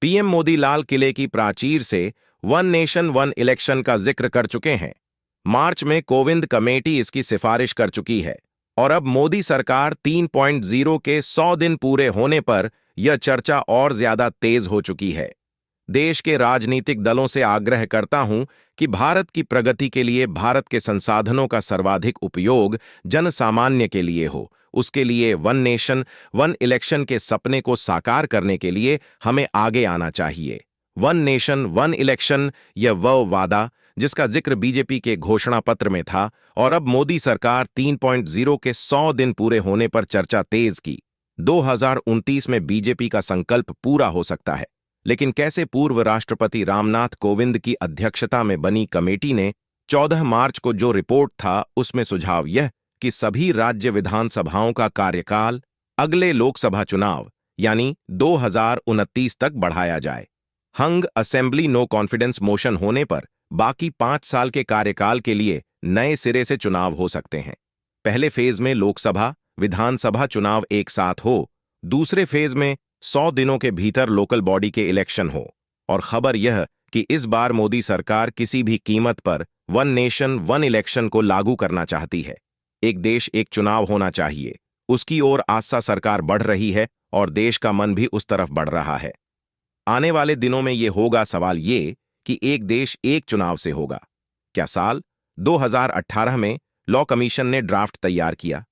PM Modi लाल किले की प्राचीर से वन नेशन वन इलेक्शन का जिक्र कर चुके हैं। मार्च में कोविंद कमेटी इसकी सिफारिश कर चुकी है और अब मोदी सरकार 3.0 के 100 दिन पूरे होने पर यह चर्चा और ज्यादा तेज हो चुकी है। देश के राजनीतिक दलों से आग्रह करता हूं कि भारत की प्रगति के लिए भारत के संसाधनों का सर्वाधिक उपयोग जन सामान्य के लिए हो, उसके लिए वन नेशन वन इलेक्शन के सपने को साकार करने के लिए हमें आगे आना चाहिए। वन नेशन वन इलेक्शन यह वह वादा जिसका जिक्र बीजेपी के घोषणा पत्र में था और अब मोदी सरकार 3.0 के 100 दिन पूरे होने पर चर्चा तेज की। 2029 में बीजेपी का संकल्प पूरा हो सकता है, लेकिन कैसे? पूर्व राष्ट्रपति रामनाथ कोविंद की अध्यक्षता में बनी कमेटी ने 14 मार्च को जो रिपोर्ट था उसमें सुझाव यह कि सभी राज्य विधानसभाओं का कार्यकाल अगले लोकसभा चुनाव यानी 2029 तक बढ़ाया जाए। हंग असेंबली नो कॉन्फिडेंस मोशन होने पर बाकी 5 साल के कार्यकाल के लिए नए सिरे से चुनाव हो सकते हैं। पहले फेज में लोकसभा विधानसभा चुनाव एक साथ हो, दूसरे फेज में 100 दिनों के भीतर लोकल बॉडी के इलेक्शन हो। और खबर यह कि इस बार मोदी सरकार किसी भी कीमत पर वन नेशन वन इलेक्शन को लागू करना चाहती है। एक देश एक चुनाव होना चाहिए, उसकी ओर आस्था सरकार बढ़ रही है और देश का मन भी उस तरफ बढ़ रहा है। आने वाले दिनों में यह होगा सवाल ये कि एक देश एक चुनाव से होगा क्या? साल 2018 में लॉ कमीशन ने ड्राफ्ट तैयार किया।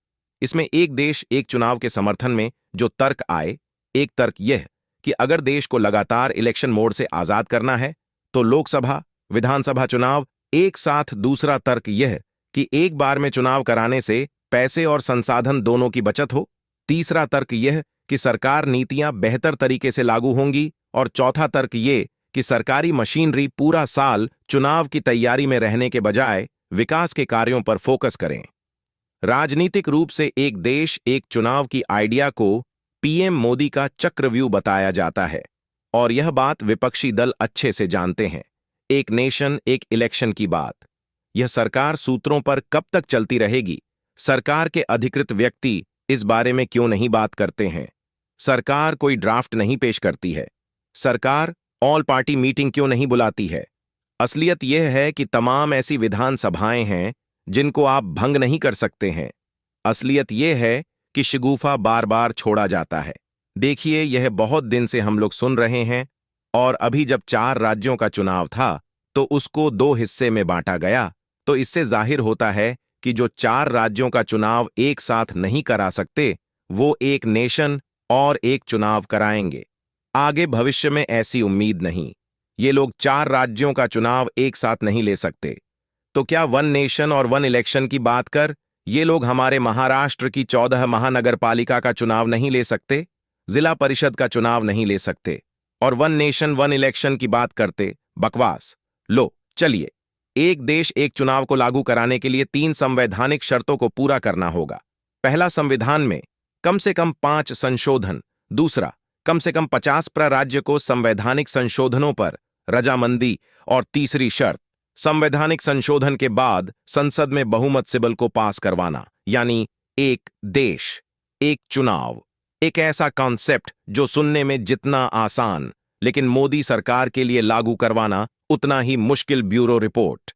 इसमें एक देश एक चुनाव के समर्थन में जो तर्क आए, एक तर्क यह कि अगर देश को लगातार इलेक्शन मोड से आजाद करना है तो लोकसभा विधानसभा चुनाव एक साथ। दूसरा तर्क यह कि एक बार में चुनाव कराने से पैसे और संसाधन दोनों की बचत हो। तीसरा तर्क यह कि सरकार नीतियां बेहतर तरीके से लागू होंगी और चौथा तर्क यह कि सरकारी मशीनरी पूरा साल चुनाव की तैयारी में रहने के बजाय विकास के कार्यों पर फोकस करें। राजनीतिक रूप से एक देश एक चुनाव की आइडिया को पीएम मोदी का चक्रव्यूह बताया जाता है और यह बात विपक्षी दल अच्छे से जानते हैं। एक नेशन एक इलेक्शन की बात, यह सरकार सूत्रों पर कब तक चलती रहेगी? सरकार के अधिकृत व्यक्ति इस बारे में क्यों नहीं बात करते हैं? सरकार कोई ड्राफ्ट नहीं पेश करती है? सरकार ऑल पार्टी मीटिंग क्यों नहीं बुलाती है? असलियत यह है कि तमाम ऐसी विधानसभाएं हैं जिनको आप भंग नहीं कर सकते हैं। असलियत यह है कि शगुफा बार बार छोड़ा जाता है। देखिए, यह बहुत दिन से हम लोग सुन रहे हैं और अभी जब 4 राज्यों का चुनाव था तो उसको 2 हिस्से में बांटा गया, तो इससे जाहिर होता है कि जो 4 राज्यों का चुनाव एक साथ नहीं करा सकते वो एक नेशन और एक चुनाव कराएंगे। आगे भविष्य में ऐसी उम्मीद नहीं। ये लोग 4 राज्यों का चुनाव एक साथ नहीं ले सकते, तो क्या वन नेशन और वन इलेक्शन की बात कर ये लोग हमारे महाराष्ट्र की 14 महानगर पालिका का चुनाव नहीं ले सकते, जिला परिषद का चुनाव नहीं ले सकते और वन नेशन वन इलेक्शन की बात करते? बकवास। लो चलिए, एक देश एक चुनाव को लागू कराने के लिए 3 संवैधानिक शर्तों को पूरा करना होगा। पहला, संविधान में कम से कम 5 संशोधन। दूसरा, कम से कम 50 राज्य को संवैधानिक संशोधनों पर रजामंदी। और तीसरी शर्त, संवैधानिक संशोधन के बाद संसद में बहुमत से बिल को पास करवाना, यानी एक देश एक चुनाव। एक ऐसा कॉन्सेप्ट जो सुनने में जितना आसान लेकिन मोदी सरकार के लिए लागू करवाना उतना ही मुश्किल। Bureau report.